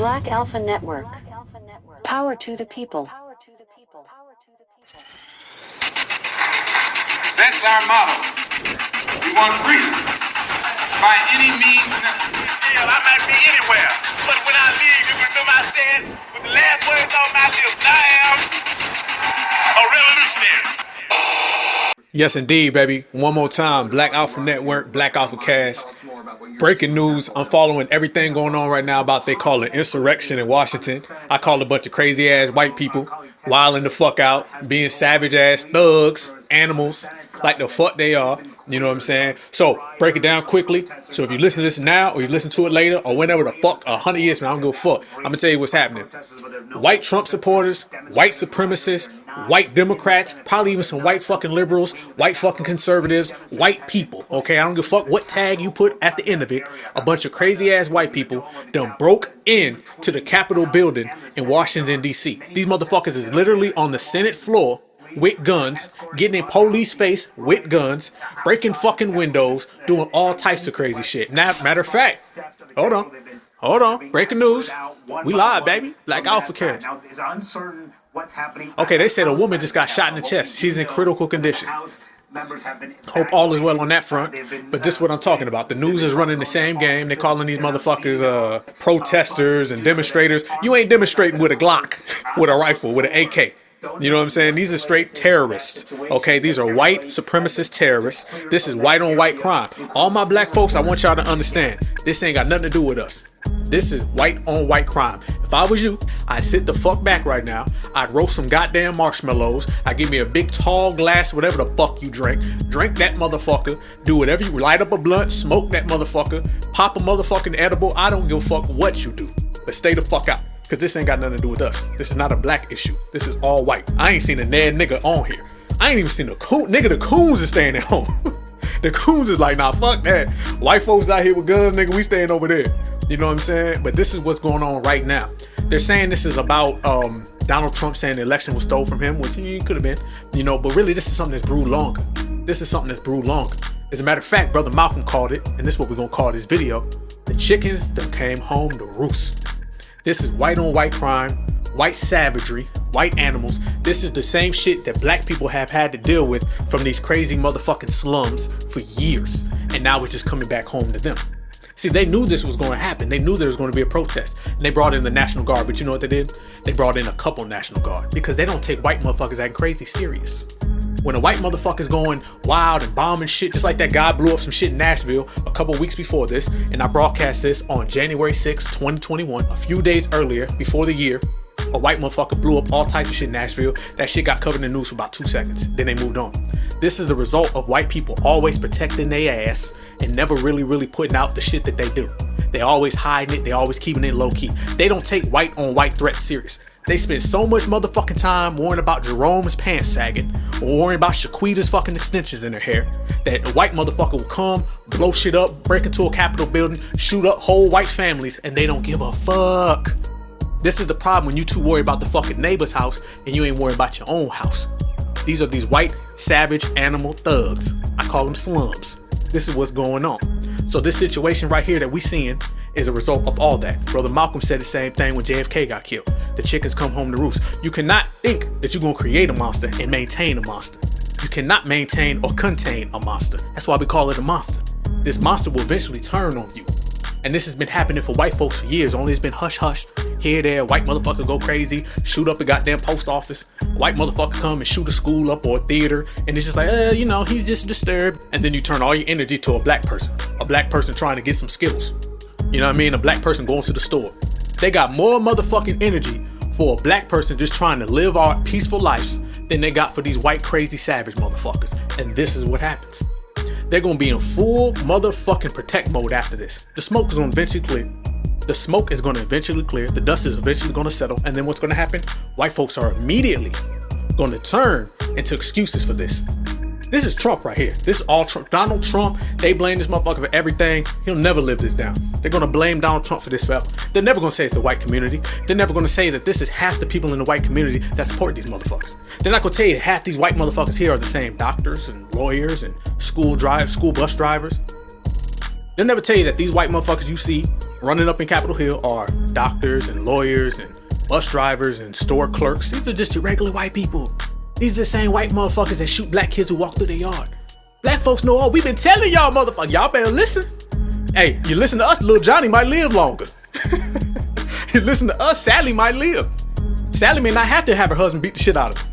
Black Alpha Network. Power to the people. That's our motto. We want freedom by any means necessary. Hell, I might be anywhere, but when I leave, you remember I said with the last words on my lips, I am a revolutionary. Yes, indeed, baby. One more time. Black Alpha Network, Black AlphaCast. Breaking news. I'm following everything going on right now about they call it insurrection in Washington. I call a bunch of crazy ass white people wilding the fuck out, being savage ass thugs, animals, like the fuck they are. You know what I'm saying? So break it down quickly. So if you listen to this now or you listen to it later or whenever the fuck, 100 years from now, I don't give a fuck. I'm gonna tell you what's happening. White Trump supporters, white supremacists, white Democrats, probably even some white fucking liberals, white fucking conservatives, white people, okay? I don't give a fuck what tag you put at the end of it. A bunch of crazy ass white people done broke in to the Capitol building in Washington, D.C. These motherfuckers is literally on the Senate floor with guns, getting in police face with guns, breaking fucking windows, doing all types of crazy shit. Now, matter of fact, hold on, breaking news. We live, baby. Black AlphaCast. Okay, they said a woman just got shot in the chest. She's in critical condition. Hope all is well on that front. But this is what I'm talking about. The news is running the same game. They're calling these motherfuckers protesters and demonstrators. You ain't demonstrating with a Glock, with a rifle, with an AK. You know what I'm saying? These are straight terrorists. Okay, these are white supremacist terrorists. This is white on white crime. All my black folks, I want y'all to understand, this ain't got nothing to do with us. This is white on white crime. If I was you, I'd sit the fuck back right now. I'd roast some goddamn marshmallows. I'd give me a big tall glass, whatever the fuck you drink. Drink that motherfucker. Do whatever you, light up a blunt, smoke that motherfucker, pop a motherfucking edible. I don't give a fuck what you do, but stay the fuck out. Cause this ain't got nothing to do with us. This is not a black issue. This is all white. I ain't seen a Ned nigga on here. I ain't even seen a coon nigga. The coons is staying at home. The coons is like, nah, fuck that. White folks out here with guns, nigga, we staying over there. You know what I'm saying? But this is what's going on right now. They're saying this is about Donald Trump saying the election was stolen from him, which could have been, you know, but really this is something that's brewed longer. This is something that's brewed longer. As a matter of fact, Brother Malcolm called it, and this is what we're gonna call this video, the chickens that came home to roost. This is white on white crime, white savagery, white animals. This is the same shit that black people have had to deal with from these crazy motherfucking slums for years. And now it's just coming back home to them. See, they knew this was going to happen. They knew there was going to be a protest. And they brought in the National Guard. But you know what they did? They brought in a couple National Guard. Because they don't take white motherfuckers acting crazy serious. When a white motherfucker's going wild and bombing shit, just like that guy blew up some shit in Nashville a couple weeks before this, and I broadcast this on January 6, 2021, a few days earlier, before the year, a white motherfucker blew up all types of shit in Nashville. That shit got covered in the news for about 2 seconds. Then they moved on. This is the result of white people always protecting their ass and never really putting out the shit that they do. They always hiding it. They always keeping it low key. They don't take white on white threats serious. They spend so much motherfucking time worrying about Jerome's pants sagging or worrying about Shaquita's fucking extensions in her hair that a white motherfucker will come, blow shit up, break into a Capitol building, shoot up whole white families, and they don't give a fuck. This is the problem when you too worry about the fucking neighbor's house and you ain't worried about your own house. These are these white, savage, animal thugs. I call them slums. This is what's going on. So this situation right here that we seeing is a result of all that. Brother Malcolm said the same thing when JFK got killed. The chickens come home to roost. You cannot think that you're going to create a monster and maintain a monster. You cannot maintain or contain a monster. That's why we call it a monster. This monster will eventually turn on you. And this has been happening for white folks for years. Only it's been hush-hush. Here, there, white motherfucker go crazy, shoot up a goddamn post office. White motherfucker come and shoot a school up or a theater. And it's just like, he's just disturbed. And then you turn all your energy to a black person. A black person trying to get some Skittles. You know what I mean? A black person going to the store. They got more motherfucking energy for a black person just trying to live our peaceful lives than they got for these white crazy savage motherfuckers. And this is what happens. They're going to be in full motherfucking protect mode after this. The smoke is going to eventually clear. The smoke is going to eventually clear. The dust is eventually going to settle. And then what's going to happen? White folks are immediately going to turn into excuses for this. This is Trump right here. This is all Trump. Donald Trump, they blame this motherfucker for everything. He'll never live this down. They're going to blame Donald Trump for this forever. They're never going to say it's the white community. They're never going to say that this is half the people in the white community that support these motherfuckers. They're not going to tell you that half these white motherfuckers here are the same doctors and lawyers and school bus drivers. They'll never tell you that these white motherfuckers you see Running up in Capitol Hill are doctors and lawyers and bus drivers and store clerks. These are just your regular white people. These are the same white motherfuckers that shoot black kids who walk through their yard. Black folks know all. We've been telling y'all motherfuckers. Y'all better listen. Hey, you listen to us, little Johnny might live longer. You listen to us, Sally might live. Sally may not have to have her husband beat the shit out of her.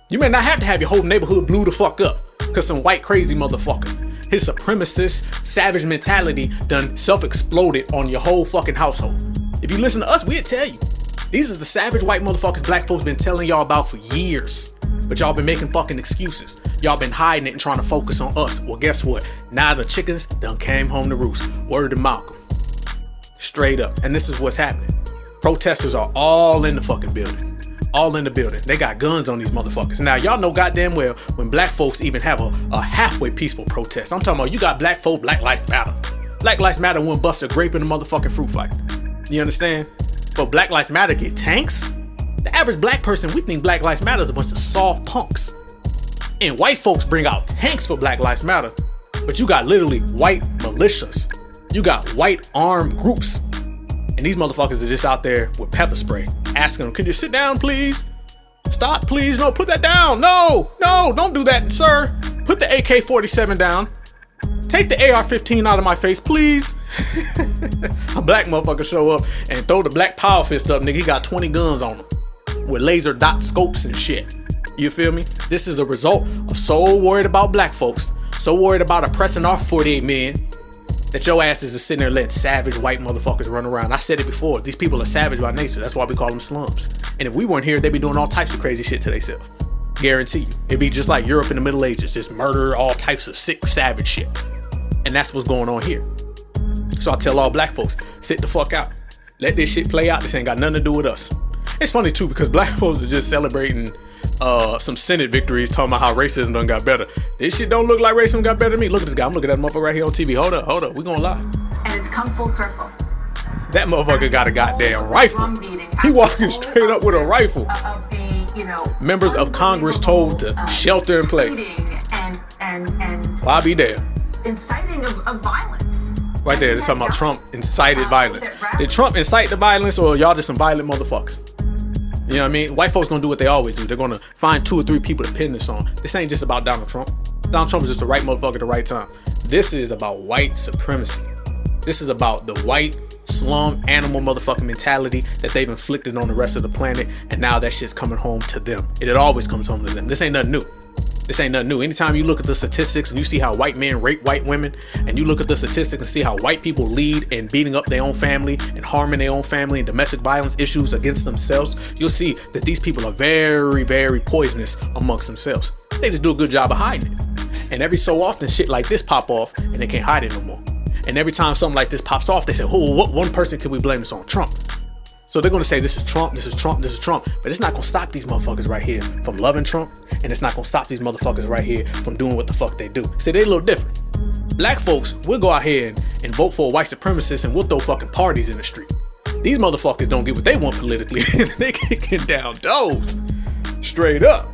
You may not have to have your whole neighborhood blew the fuck up because some white crazy motherfucker, his supremacist, savage mentality done self-exploded on your whole fucking household. If you listen to us, we'll tell you. These are the savage white motherfuckers black folks been telling y'all about for years. But y'all been making fucking excuses. Y'all been hiding it and trying to focus on us. Well, guess what? Now the chickens done came home to roost. Word to Malcolm. Straight up. And this is what's happening. Protesters are all in the fucking building. All in the building. They got guns on these motherfuckers. Now, y'all know goddamn well when black folks even have a halfway peaceful protest. I'm talking about you got black folk, Black Lives Matter. Black Lives Matter wouldn't bust a grape in a motherfucking fruit fight. You understand? But Black Lives Matter get tanks? The average black person, we think Black Lives Matter is a bunch of soft punks. And white folks bring out tanks for Black Lives Matter. But you got literally white militias. You got white armed groups. And these motherfuckers are just out there with pepper spray, asking them, can you sit down, please? Stop, please. No, put that down. No, don't do that, sir. Put the AK-47 down. Take the AR-15 out of my face, please. A black motherfucker show up and throw the black power fist up, nigga. He got 20 guns on him with laser dot scopes and shit. You feel me? This is the result of so worried about black folks, so worried about oppressing our 48 million, that your asses are sitting there letting savage white motherfuckers run around. I said it before. These people are savage by nature. That's why we call them slums. And if we weren't here, they'd be doing all types of crazy shit to themselves. Guarantee you. It'd be just like Europe in the Middle Ages. Just murder, all types of sick, savage shit. And that's what's going on here. So I tell all black folks, sit the fuck out. Let this shit play out. This ain't got nothing to do with us. It's funny too, because black folks are just celebrating some Senate victories, talking about how racism done got better. This shit don't look like racism got better to me. Look at this guy. I'm looking at that motherfucker right here on TV. Hold up. We gonna lie. And it's come full circle. That motherfucker got a goddamn rifle. He walking straight up with a rifle. Members of Congress told to shelter in place. And Why be there? inciting of violence. Right there, they're talking about Trump incited violence. Did Trump incite the violence, or y'all just some violent motherfuckers? You know what I mean? White folks gonna do what they always do. They're gonna find 2 or 3 people to pin this on. This ain't just about Donald Trump. Donald Trump is just the right motherfucker at the right time. This is about white supremacy. This is about the white slum animal motherfucking mentality that they've inflicted on the rest of the planet, and now that shit's coming home to them. It always comes home to them. This ain't nothing new. Anytime you look at the statistics and you see how white men rape white women, and you look at the statistics and see how white people lead in beating up their own family and harming their own family and domestic violence issues against themselves, you'll see that these people are very, very poisonous amongst themselves. They just do a good job of hiding it. And every so often shit like this pop off and they can't hide it no more. And every time something like this pops off, they say, oh, what one person can we blame this on? Trump. So they're going to say this is Trump, but it's not going to stop these motherfuckers right here from loving Trump, and it's not going to stop these motherfuckers right here from doing what the fuck they do. See, they a little different. Black folks, we'll go out here and vote for a white supremacist, and we'll throw fucking parties in the street. These motherfuckers don't get what they want politically, and they kicking down doors. Straight up.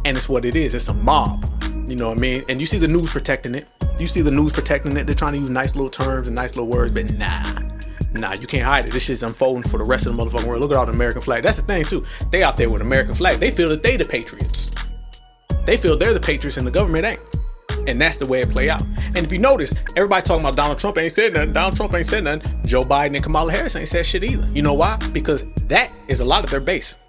And it's what it is. It's a mob. You know what I mean? And you see the news protecting it. They're trying to use nice little terms and nice little words, but nah, you can't hide it. This shit's unfolding for the rest of the motherfucking world. Look at all the American flag. That's the thing too. They out there with American flag. They feel that they the patriots. They feel they're the patriots and the government ain't. And that's the way it play out. And if you notice, everybody's talking about Donald Trump ain't said nothing. Joe Biden and Kamala Harris ain't said shit either. You know why? Because that is a lot of their base.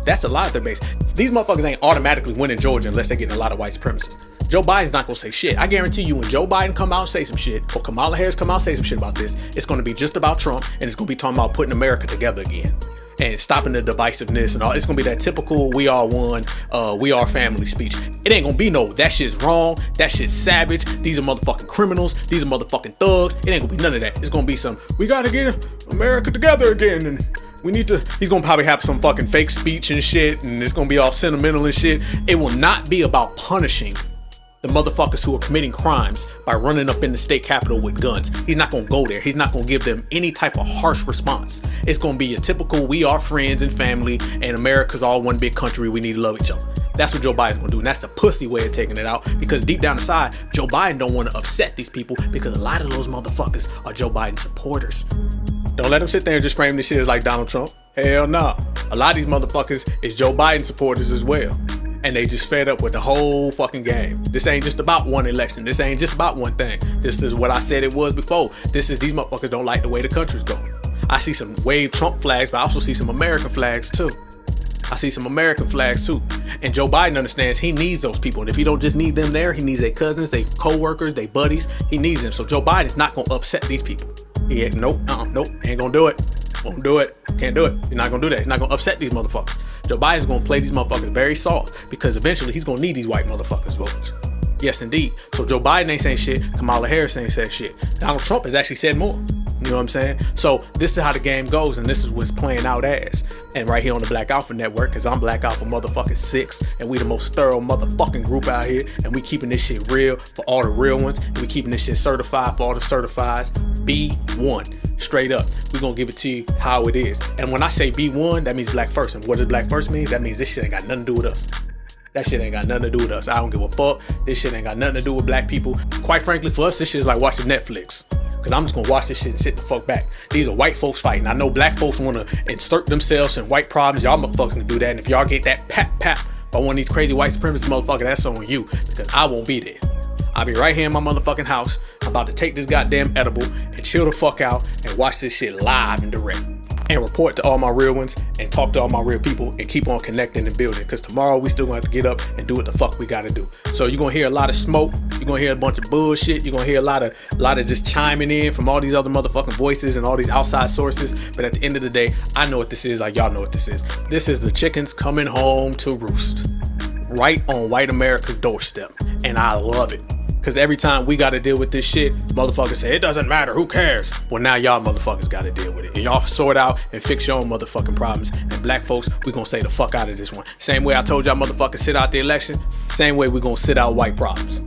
That's a lot of their base. These motherfuckers ain't automatically winning Georgia unless they're getting a lot of white supremacists. Joe Biden's not gonna say shit. I guarantee you, when Joe Biden come out and say some shit, or Kamala Harris come out and say some shit about this, it's gonna be just about Trump, and it's gonna be talking about putting America together again and stopping the divisiveness and all. It's gonna be that typical "we are one, we are family" speech. It ain't gonna be no "that shit's wrong, that shit's savage, these are motherfucking criminals, these are motherfucking thugs." It ain't gonna be none of that. It's gonna be some "we gotta get America together again," and we need to. He's gonna probably have some fucking fake speech and shit, and it's gonna be all sentimental and shit. It will not be about punishing the motherfuckers who are committing crimes by running up in the state capitol with guns. He's not gonna go there. He's not gonna give them any type of harsh response. It's gonna be a typical "we are friends and family, and America's all one big country. We need to love each other." That's what Joe Biden's gonna do, and that's the pussy way of taking it out, because deep down inside, Joe Biden don't want to upset these people, because a lot of those motherfuckers are Joe Biden supporters. Don't let them sit there and just frame this shit as like Donald Trump. Hell no. A lot of these motherfuckers is Joe Biden supporters as well. And they just fed up with the whole fucking game. This ain't just about one election. This ain't just about one thing. This is what I said it was before. This is these motherfuckers don't like the way the country's going. I see some wave Trump flags, but I also see some American flags too. And Joe Biden understands he needs those people. And if he don't just need them there, he needs their cousins, their co-workers, their buddies. He needs them. So Joe Biden's not going to upset these people. He ain't, nope, ain't going to do it. Won't do it. Can't do it. He's not going to do that. He's not going to upset these motherfuckers. Joe Biden's going to play these motherfuckers very soft because eventually he's going to need these white motherfuckers' votes. Yes, indeed. So Joe Biden ain't saying shit. Kamala Harris ain't said shit. Donald Trump has actually said more. You know what I'm saying? So this is how the game goes, and this is what's playing out as. And right here on the Black Alpha Network, because I'm Black Alpha motherfucking 6, and we the most thorough motherfucking group out here, and we keeping this shit real for all the real ones, and we keeping this shit certified for all the certifieds. B1. Straight up. We're going to give it to you how it is. And when I say B1, that means Black First. And what does Black First mean? That means this shit ain't got nothing to do with us. That shit ain't got nothing to do with us. I don't give a fuck. This shit ain't got nothing to do with black people. Quite frankly, for us, this shit is like watching Netflix. Cause I'm just gonna watch this shit and sit the fuck back. These are white folks fighting. I know black folks wanna insert themselves in white problems. Y'all motherfuckers can do that. And if y'all get that pap by one of these crazy white supremacist motherfuckers, that's on you. Because I won't be there. I'll be right here in my motherfucking house. I'm about to take this goddamn edible and chill the fuck out and watch this shit live and direct. And report to all my real ones and talk to all my real people and keep on connecting and building. Because tomorrow we still gonna have to get up and do what the fuck we gotta do. So you're gonna hear a lot of smoke. You're gonna hear a bunch of bullshit. You're gonna hear a lot of just chiming in from all these other motherfucking voices and all these outside sources. But at the end of the day, I know what this is, like y'all know what this is. This is the chickens coming home to roost. Right on white America's doorstep. And I love it. Cause every time we gotta deal with this shit, motherfuckers say, it doesn't matter, who cares? Well, now y'all motherfuckers gotta deal with it. And y'all sort out and fix your own motherfucking problems. And black folks, we gonna say the fuck out of this one. Same way I told y'all motherfuckers sit out the election, same way we gonna sit out white problems.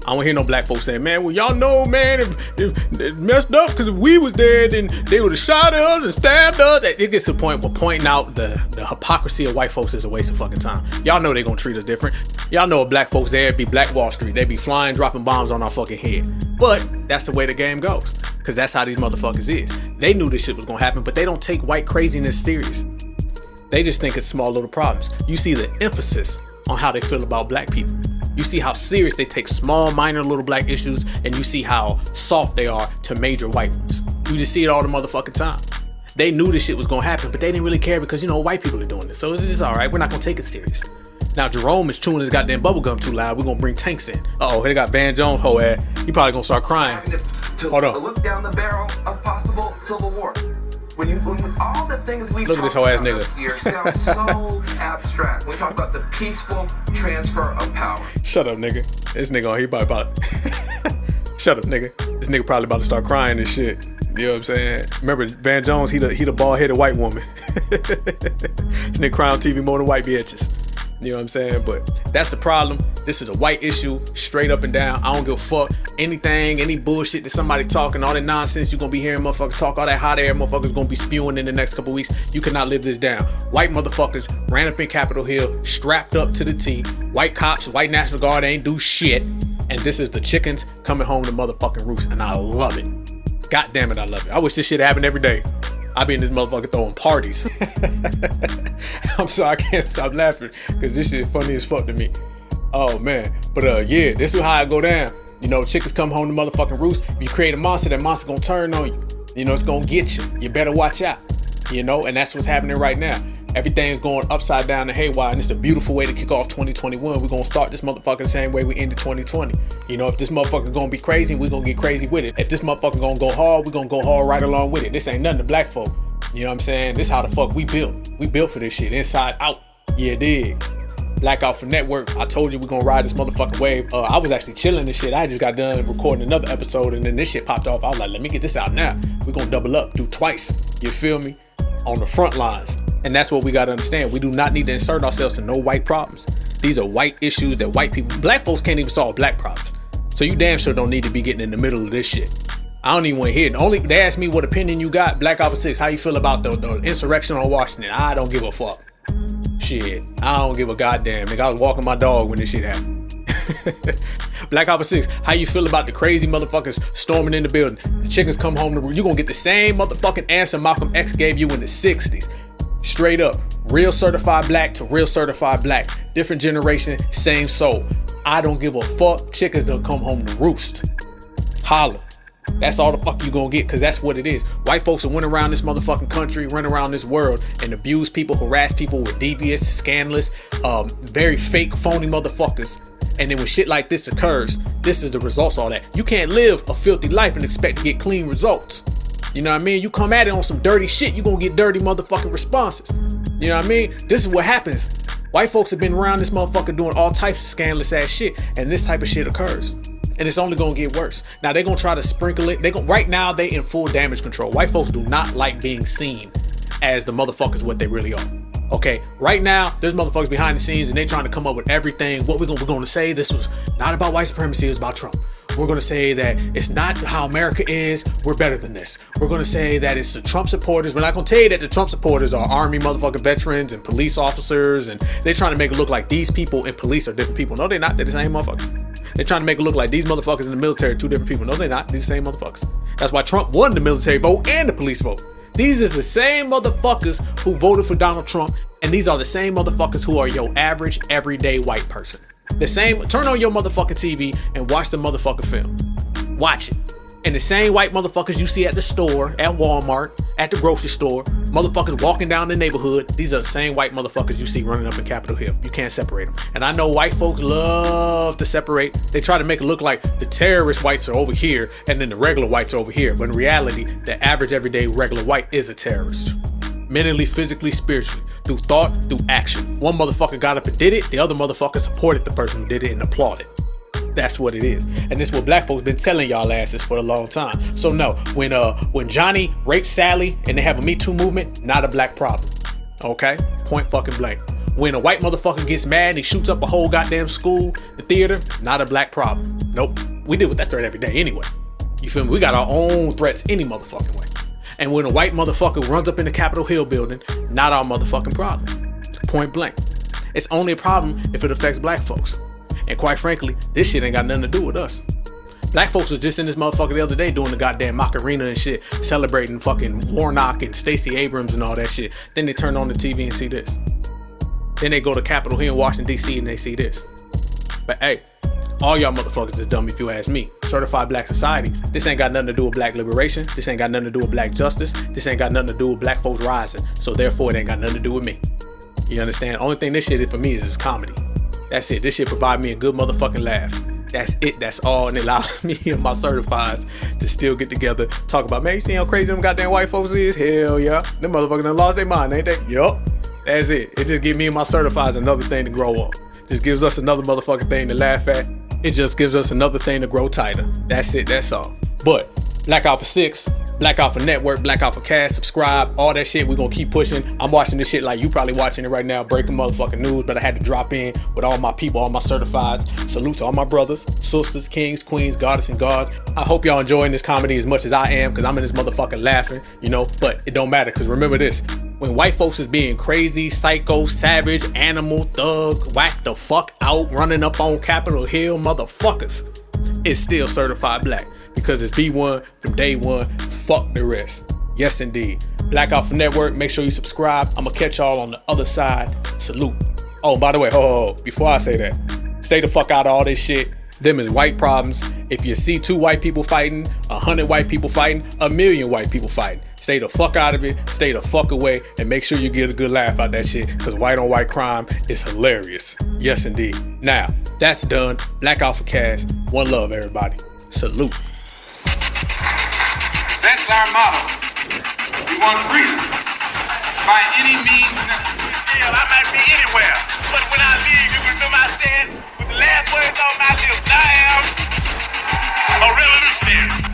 I don't hear no black folks saying, man, well, y'all know, man, if it messed up, because if we was there, then they would have shot us and stabbed us. It gets to the point where pointing out the hypocrisy of white folks is a waste of fucking time. Y'all know they gonna treat us different. Y'all know if black folks there, it'd be Black Wall Street. They'd be flying, dropping bombs on our fucking head. But that's the way the game goes, because that's how these motherfuckers is. They knew this shit was gonna happen, but they don't take white craziness serious. They just think it's small little problems. You see the emphasis on how they feel about black people. You see how serious they take small, minor, little black issues, and you see how soft they are to major white ones. You just see it all the motherfucking time. They knew this shit was gonna happen, but they didn't really care because, you know, white people are doing this. So it's just all right. We're not gonna take it serious. Now, Jerome is chewing his goddamn bubblegum too loud. We're gonna bring tanks in. Uh-oh, they got Van Jones, ho ass. He probably gonna start crying. Hold on. Look down the barrel of possible civil war. When all the things we look at this whole ass nigga here sound so abstract. When we talk about the peaceful transfer of power. Shut up, nigga. This nigga, he probably about. Shut up, nigga. This nigga probably about to start crying and shit. You know what I'm saying? Remember, Van Jones, he the bald-headed white woman. This nigga cry on TV more than white bitches. You know what I'm saying? But that's the problem. This is a white issue, straight up and down. I don't give a fuck. Anything, any bullshit that somebody talking, all that nonsense you're gonna be hearing motherfuckers talk, all that hot air motherfuckers gonna be spewing in the next couple weeks. You cannot live this down. White motherfuckers ran up in Capitol Hill, strapped up to the T. White cops, white National Guard ain't do shit. And this is the chickens coming home to motherfucking roost. And I love it. God damn it, I love it. I wish this shit happened every day. I be in this motherfucker throwing parties. I'm sorry, I can't stop laughing because this shit funny as fuck to me. Oh man, but yeah, this is how it go down. You know, chickens come home to motherfucking roost. If you create a monster, that monster gonna turn on you. You know, it's gonna get you. You better watch out. You know, and that's what's happening right now. Everything's going upside down and haywire, and it's a beautiful way to kick off 2021. We're gonna start this motherfucker the same way we ended 2020. You know, if this motherfucker gonna be crazy, we're gonna get crazy with it. If this motherfucker gonna go hard, we're gonna go hard right along with it. This ain't nothing to black folk. You know what I'm saying? This how the fuck we built. We built for this shit, inside out. Yeah, dig. Black Alpha Network. I told you we're gonna ride this motherfucking wave. I was actually chilling this shit. I just got done recording another episode, and then this shit popped off. I was like, let me get this out now. We're gonna double up, do twice. You feel me? On the front lines. And that's what we gotta understand. We do not need to insert ourselves in no white problems. These are white issues that white people, black folks can't even solve black problems. So you damn sure don't need to be getting in the middle of this shit. I don't even want to hear it. They ask me what opinion you got. Black Alpha 6, how you feel about the insurrection on Washington? I don't give a fuck. Shit, I don't give a goddamn. Nigga, I was walking my dog when this shit happened. Black Alpha 6, how you feel about the crazy motherfuckers storming in the building? The chickens come home, you're gonna get the same motherfucking answer Malcolm X gave you in the 60s. Straight up, real certified black to real certified black. Different generation, same soul. I don't give a fuck, chickens don't come home to roost. Holla. That's all the fuck you gonna get, because that's what it is. White folks that went around this motherfucking country, run around this world, and abuse people, harass people with devious, scandalous, very fake, phony motherfuckers. And then when shit like this occurs, this is the results of all that. You can't live a filthy life and expect to get clean results. You know what I mean? You come at it on some dirty shit, you gonna get dirty motherfucking responses. You know what I mean? This is what happens. White folks have been around this motherfucker doing all types of scandalous ass shit, and this type of shit occurs. And it's only gonna get worse. Now they're gonna try to sprinkle it. Right now they in full damage control. White folks do not like being seen as the motherfuckers what they really are. Okay, right now there's motherfuckers behind the scenes and they trying to come up with everything. What we're gonna say, this was not about white supremacy, it's about Trump. We're gonna say that it's not how America is, we're better than this. We're gonna say that it's the Trump supporters. We're not gonna tell you that the Trump supporters are army motherfucking veterans and police officers, and they're trying to make it look like these people and police are different people. No, they're not, they're the same motherfuckers. They're trying to make it look like these motherfuckers in the military are two different people. No, they're not. These same motherfuckers. That's why Trump won the military vote and the police vote. These is the same motherfuckers who voted for Donald Trump, and these are the same motherfuckers who are your average, everyday white person. The same, turn on your motherfucking TV and watch the motherfucking film. Watch it. And the same white motherfuckers you see at the store, at Walmart, at the grocery store, motherfuckers walking down the neighborhood, these are the same white motherfuckers you see running up in Capitol Hill. You can't separate them. And I know white folks love to separate. They try to make it look like the terrorist whites are over here and then the regular whites are over here. But in reality, the average everyday regular white is a terrorist. Mentally, physically, spiritually, through thought, through action. One motherfucker got up and did it, the other motherfucker supported the person who did it and applauded. That's what it is. And this is what black folks been telling y'all asses for a long time. So no, when Johnny raped Sally and they have a Me Too movement, not a black problem. Okay? Point fucking blank. When a white motherfucker gets mad and he shoots up a whole goddamn school, the theater, not a black problem. Nope. We deal with that threat every day anyway. You feel me? We got our own threats any motherfucking way. And when a white motherfucker runs up in the Capitol Hill building, not our motherfucking problem. Point blank. It's only a problem if it affects black folks. And quite frankly, this shit ain't got nothing to do with us. Black folks was just in this motherfucker the other day doing the goddamn Macarena and shit, celebrating fucking Warnock and Stacey Abrams and all that shit. Then they turn on the TV and see this. Then they go to Capitol Hill in Washington, D.C. and they see this. But hey, all y'all motherfuckers is dumb if you ask me. Certified Black Society, this ain't got nothing to do with black liberation. This ain't got nothing to do with black justice. This ain't got nothing to do with black folks rising. So therefore, it ain't got nothing to do with me. You understand? Only thing this shit is for me is comedy. That's it. This shit provide me a good motherfucking laugh. That's it. That's all. And it allows me and my certifieds to still get together, talk about, man, you see how crazy them goddamn white folks is? Hell yeah. Them motherfuckers done lost their mind, ain't they? Yup. That's it. It just gives me and my certifieds another thing to grow on. Just gives us another motherfucking thing to laugh at. It just gives us another thing to grow tighter. That's it. That's all. But Black Alpha 6, Black Alpha Network, Black AlphaCast, subscribe, all that shit. We're gonna keep pushing. I'm watching this shit like you probably watching it right now, breaking motherfucking news, but I had to drop in with all my people, all my certifieds. Salute to all my brothers, sisters, kings, queens, goddess, and gods. I hope y'all enjoying this comedy as much as I am, because I'm in this motherfucker laughing, you know, but it don't matter, because remember this. When white folks is being crazy, psycho, savage, animal, thug, whack the fuck out, running up on Capitol Hill motherfuckers, it's still certified black. Because it's B1 from day one, fuck the rest. Yes, indeed. Black Alpha Network, make sure you subscribe. I'm going to catch y'all on the other side. Salute. Oh, by the way, before I say that, stay the fuck out of all this shit. Them is white problems. If you see 2 white people fighting, 100 white people fighting, 1,000,000 white people fighting, stay the fuck out of it, stay the fuck away, and make sure you get a good laugh out that shit, because white on white crime is hilarious. Yes, indeed. Now, that's done. Black AlphaCast. One love, everybody. Salute. That's our motto. We want freedom by any means necessary. Hell, I might be anywhere, but when I leave, you remember I said with the last words on my lips, I am a revolutionary.